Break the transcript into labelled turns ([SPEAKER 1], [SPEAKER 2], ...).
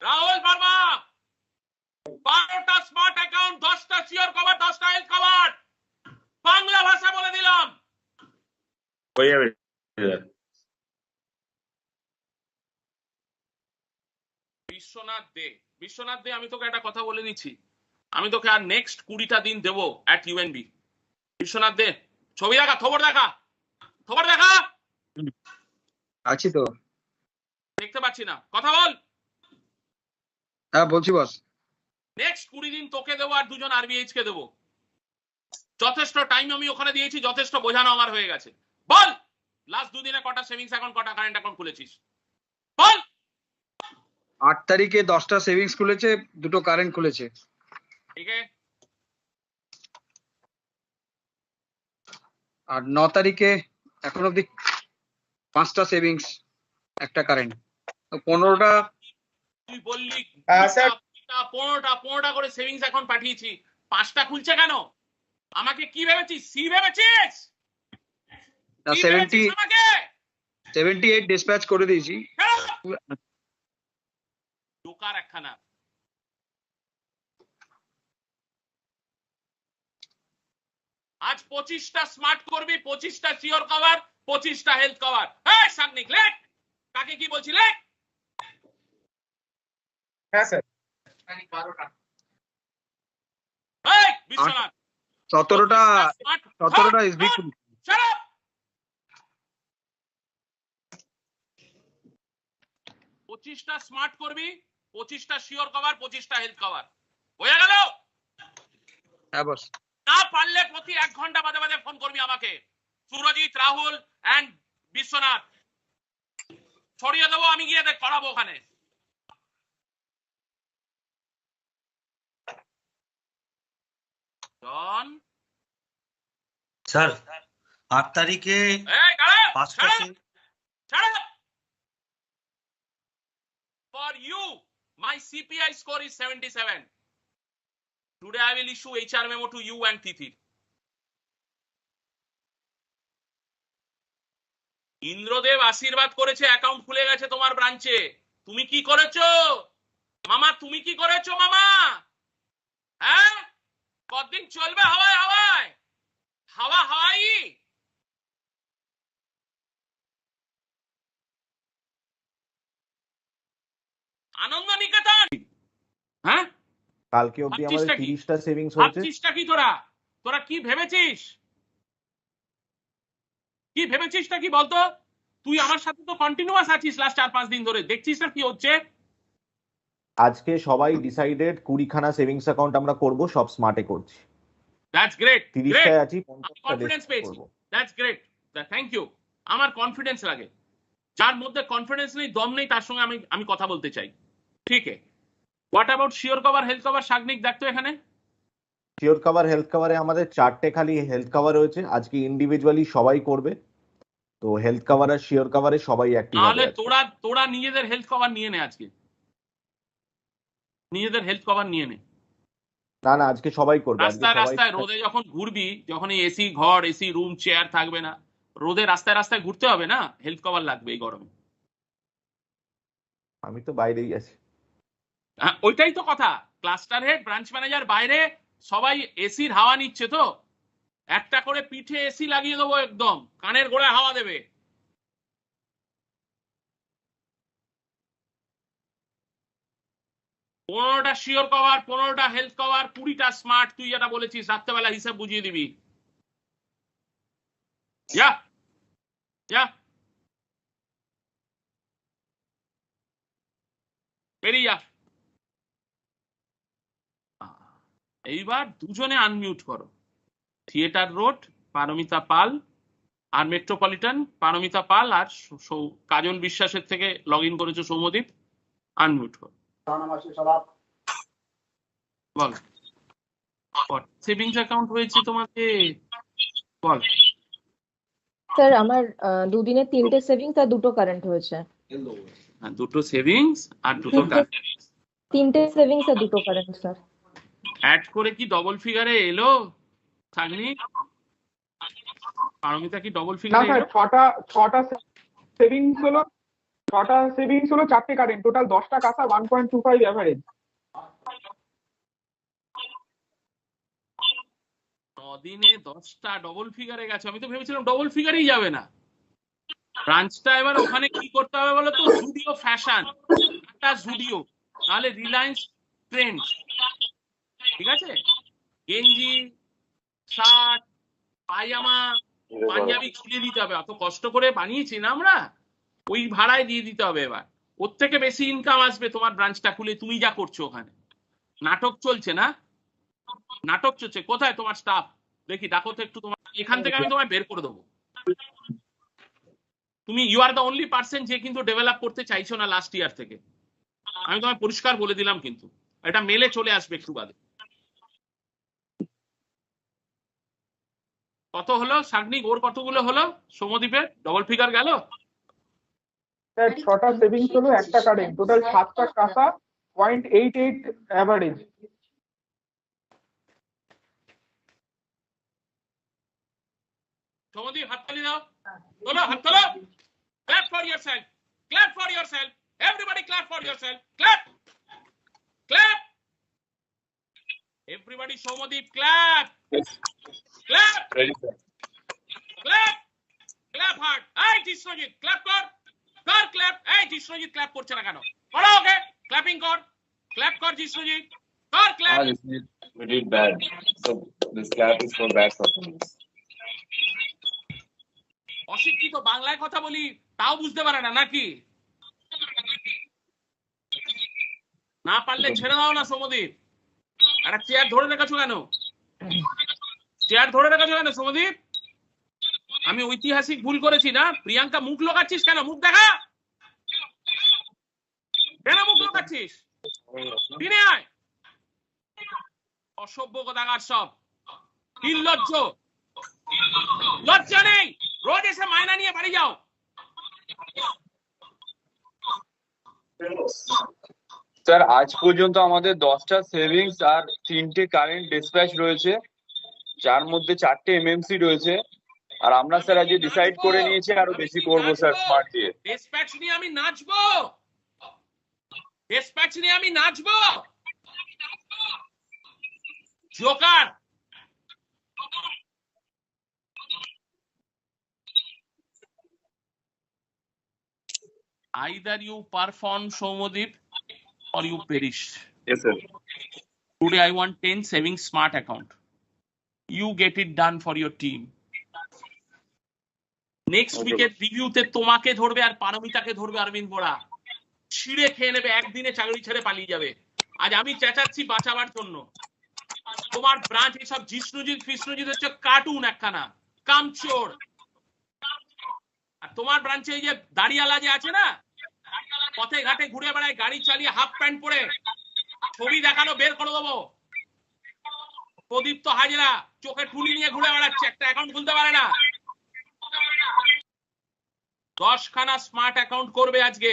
[SPEAKER 1] Rahul Verma 12টা smart account, 10টা sure cover, 10টা health cover. Bangla ভাষা বলে দিলাম,
[SPEAKER 2] হয়ে যাবে।
[SPEAKER 1] বিশ্বনাথ দে আমি তোকে একটা কথা বলে নিচ্ছি, আমি তোকে আর নেক্সট 20টা দিন দেবো অ্যাট ইউএনবি। বিশ্বনাথ দে, ছবি দেখা, খবর দেখা, খবর দেখা।
[SPEAKER 3] আছি তো,
[SPEAKER 1] দেখতে পাচ্ছি না, কথা বল।
[SPEAKER 3] হ্যাঁ বলছি বস।
[SPEAKER 1] নেক্সট 20 দিন তোকে দেবো আর 2জন আরবিএইচ কে দেবো। যথেষ্ট টাইম আমি ওখানে দিয়েছি, যথেষ্ট বোঝানো আমার হয়ে গেছে। বল, লাস্ট 2 দিনে কটা সেভিংস অ্যাকাউন্ট, কটা কারেন্ট অ্যাকাউন্ট খুলেছিস? বল।
[SPEAKER 3] 8 তারিখে 10টা সেভিংস খুলেছে, 2টো কারেন্ট খুলেছে।
[SPEAKER 1] ঠিক আছে।
[SPEAKER 3] আর 9 তারিখে এখন অব্দি 5টা সেভিংস, একটা কারেন্ট, 15টা।
[SPEAKER 1] তুই বললি
[SPEAKER 3] স্যার
[SPEAKER 1] 15টা করে সেভিংস অ্যাকাউন্ট পাঠিয়েছি, 5টা খুলছে কেন? আমাকে কি ভেবেছিস, সি ভেবেছিস?
[SPEAKER 3] না,
[SPEAKER 1] কি ভেবেছিস আমাকে?
[SPEAKER 3] 78 ডিসপ্যাচ করে দিয়েছি।
[SPEAKER 1] দোকার একখানা। আজ 25টা স্মার্ট করবি, 25টা শিওর কভার, 25টা হেলথ কভার। এই সামনে লেখ, কাকে কি বলছি লেখ।
[SPEAKER 3] হ্যাঁ স্যার।
[SPEAKER 1] এই বিশ্বনাথ
[SPEAKER 3] 17টা
[SPEAKER 1] স্মার্ট
[SPEAKER 3] এসবি।
[SPEAKER 1] 25টা স্মার্ট করবি, 25টা শিওর কভার, 25টা হেলথ কভার। হয়ে গেল?
[SPEAKER 3] হ্যাঁ বস।
[SPEAKER 1] না পারলে প্রতি 1 ঘন্টা বাদে বাদে ফোন করবি আমাকে। সুরজিৎ, রাহুল এন্ড বিশ্বনাথ ছড়িয়ে দেবো, আমি গিয়ে করাবো ওখানে। জন
[SPEAKER 4] স্যার 8 তারিখে
[SPEAKER 1] এই গাড়া
[SPEAKER 4] 5টা
[SPEAKER 1] ছাড়া। For you, my CPI score is 77. Today I will issue HR memo to you and Tithi. Indradev আশীর্বাদ করেছে, অ্যাকাউন্ট খুলে গেছে তোমার ব্রাঞ্চে। তুমি কি করেছো মামা? তুমি কি করেছো মামা? হ্যাঁ, কতদিন চলবে হাওয়ায় হাওয়ায় হাওয়া হাওয়াই? আনন্দ নিকেতন, হ্যাঁ
[SPEAKER 5] কালকে অবধি আমাদের 30টা সেভিংস হয়েছে।
[SPEAKER 1] ভাবছিসটা কি তোরা? তোরা কি ভেবেছিস? কি ভেবেছিসটা কি বলতো? তুই আমার সাথে তো কন্টিনিউয়াস আছিস লাস্ট 4-5 দিন ধরে, দেখছিস না কি হচ্ছে?
[SPEAKER 5] আজকে সবাই ডিসাইডেড 20খানা সেভিংস অ্যাকাউন্ট আমরা করব, সব স্মার্টে করছি।
[SPEAKER 1] দ্যাটস গ্রেট,
[SPEAKER 5] 30টায় আছি,
[SPEAKER 1] কনফিডেন্স পেয়েছি। That's great, thank you. আমার কনফিডেন্স লাগে, যার মধ্যে কনফিডেন্স নেই, দম নেই, তার সঙ্গে আমি কথা বলতে চাই। ঠিক আছে, what about sure cover, health cover? Sagnik দেখতো এখানে
[SPEAKER 5] শিওর কভার হেলথ কভারে আমাদের 4টে খালি হেলথ কভার রয়েছে। আজকে ইন্ডিভিজুয়ালি সবাই করবে, তো হেলথ কভার আর শিওর কভারে সবাই অ্যাক্টিভ হবে।
[SPEAKER 1] তাহলে তোরা নিজেদের হেলথ কভার নিয়ে নে, আজকে নিজেদের হেলথ কভার নিয়ে নে।
[SPEAKER 5] না না, আজকে সবাই করবে।
[SPEAKER 1] রাস্তায় রাস্তায় রোদে যখন ঘুরবি, যখন এই এসি ঘর, এসি রুম, চেয়ার থাকবে না, রোদে রাস্তায় রাস্তায় ঘুরতে হবে না, হেলথ কভার লাগবে এই গরমে।
[SPEAKER 5] আমি তো বাইরেই আছি।
[SPEAKER 1] হ্যাঁ, ওইটাই তো কথা। ক্লাস্টার হেড, ব্রাঞ্চ ম্যানেজার বাইরে, সবাই এসির হাওয়া নিচ্ছে। তো একটা করে পিঠে এসি লাগিয়ে দেবো, একদম কানের গোড়ায় হাওয়া দেবে। পনেরোটা শিওর কভার, 15টা হেলথ কভার, 20টা স্মার্ট। তুই যেটা বলেছিস রাত্রেবেলা হিসাব বুঝিয়ে দিবি। যা যা বেরিয়ে যা। এইবার দুজনে আনমিউট করো। থিয়েটার রোড পারমিতা পাল, আর মেট্রোপলিটন পারমিতা পাল, আর কাজল বিশ্বাসের থেকে লগ ইন করেছো সৌম্যদীপ, আনমিউট করো। বল, সেভিংস অ্যাকাউন্ট হয়েছে তোমাকে? বল।
[SPEAKER 6] স্যার আমার 2 দিনে 3টে সেভিংস আর 2টো কারেন্ট হয়েছে।
[SPEAKER 1] হ্যাঁ, 2টো সেভিংস আর 2টো কারেন্ট।
[SPEAKER 6] 3টে সেভিংস আর 2টো কারেন্ট স্যার।
[SPEAKER 1] অ্যাড করে কি ডবল ফিগারে এলো থাকনি? পারমিতা কি ডবল ফিগারে এলো?
[SPEAKER 7] ছটা সেভিংস হলো, ছটা সেভিংস হলো, 4টে কারেন্ট, টোটাল 10টা কাঁচা, 1.25 অ্যাভারেজ।
[SPEAKER 1] 9 দিনে 10টা ডবল ফিগারে গেছে। আমি তো ভেবেছিলাম ডবল ফিগারেই যাবে না। ব্রাঞ্চটা এবার ওখানে কি করতে হবে বলো তো? জুডিও ফ্যাশন, একটা জুডিও, তাহলে রিলায়েন্স ট্রেন্ড, ঠিক আছে? গেঞ্জি, শার্ট, পায়জামা, পাঞ্জাবি ঝুলিয়ে দিতে হবে। অত কষ্ট করে বানিয়েছি না আমরা, ওই ভাড়ায় দিয়ে দিতে হবে। এবার ওর থেকে বেশি ইনকাম আসবে তোমার ব্রাঞ্চটা খুলে। তুমি যা করছো ওখানে নাটক চলছে না, নাটক চলছে। কোথায় তোমার স্টাফ? দেখি ডাকো তো একটু। তোমার এখান থেকে আমি তোমায় বের করে দেবো। তুমি you are the only person যে কিন্তু ডেভেলপ করতে চাইছো না লাস্ট ইয়ার থেকে। আমি তোমায় পরিষ্কার বলে দিলাম, কিন্তু এটা মেলে চলে আসবে একটু বাদে। কত হলো শাগনিক? ওর কতগুলো হলো? সৌম্যদীপের ডবল ফিগার গেল?
[SPEAKER 7] স্যার 6টা সেভিংস হলো, একটা কারেন্ট, টোটাল 7টা কাঁচা, 0.88 অ্যাভারেজ।
[SPEAKER 1] সৌম্যদীপ হাততালি দাও, তোলো হাত তোলো। Clap for yourself, clap for yourself, everybody clap for yourself, clap clap everybody. Soumyadip clap clap clap clap hard. এই জিষ্ণুজিৎ ক্ল্যাপ কর, কর ক্ল্যাপ। এই জিষ্ণুজিৎ ক্ল্যাপ করছে না কেন? করো ওকে, ক্ল্যাপিং কর, ক্ল্যাপ কর জিষ্ণুজিৎ, কর clap.
[SPEAKER 2] We did bad. So this clap is for bad performance.
[SPEAKER 1] অশিক্ষিত বাংলায় কথা বলি তাও বুঝতে পারে না নাকি? না পারলে ছেড়ে দাও না সৌম্যদীপ। একটা চেয়ার ধরে রেখেছো কেন? চেয়ার ধরে রেখেছো কেন সৌম্যদীপ? আমি ঐতিহাসিক ভুল করেছি না? প্রিয়াঙ্কা মুখ লোকাচ্ছিস কেন? মুখ দেখা, কেন মুখ লোকাচ্ছিস? ফিরে আয়। অসভ্য কথাকার সব, নির্লজ্জ, লজ্জা নেই। রোজ এসে মায়না নিয়ে বাড়ি যাও।
[SPEAKER 8] স্যার আজ পর্যন্ত আমাদের 10টা সেভিংস আর 3টে কারেন্ট ডিসপ্যাচ রয়েছে, যার মধ্যে 4টে এমএমসি রয়েছে। আর আমরা স্যার আজকে ডিসাইড করে নিয়েছি আরো বেশি করবো স্যার স্মার্ট দিয়ে।
[SPEAKER 1] ডিসপ্যাচ নিয়ে আমি নাচবো, ডিসপ্যাচ নিয়ে আমি নাচবো। Joker. Either you perform, Soumodip, or you perish.
[SPEAKER 2] Yes, sir.
[SPEAKER 1] Today I want 10 savings smart account. You get it done for your team. Next
[SPEAKER 2] Okay.
[SPEAKER 1] week এর রিভিউতে তোমাকে ধরবে আর পারমিতাকে ধরবে অরবিন্দ বোরা। ছিঁড়ে খেয়ে নেবে, একদিনে চাকরি ছেড়ে পালিয়ে যাবে। আজ আমি চেঁচাচ্ছি বাঁচাবার জন্য। তোমার ব্রাঞ্চ এসব জিষ্ণুজিৎ ফিষ্ণুজিৎ হচ্ছে কার্টুন একখানা, কামচোর। আর তোমার ব্রাঞ্চে এই যে দাড়িয়ালা যে আছে না, পথে ঘাটে ঘুরে বেড়ায় গাড়ি চালিয়ে হাফ প্যান্ট পরে, ছবি দেখানো বের করে দেবো। প্রদীপ্ত হাজরা চোখে ঠুলি নিয়ে ঘুরে বেড়াচ্ছে, একটা অ্যাকাউন্ট খুলতে পারে না। 10খানা স্মার্ট অ্যাকাউন্ট করবে আজকে।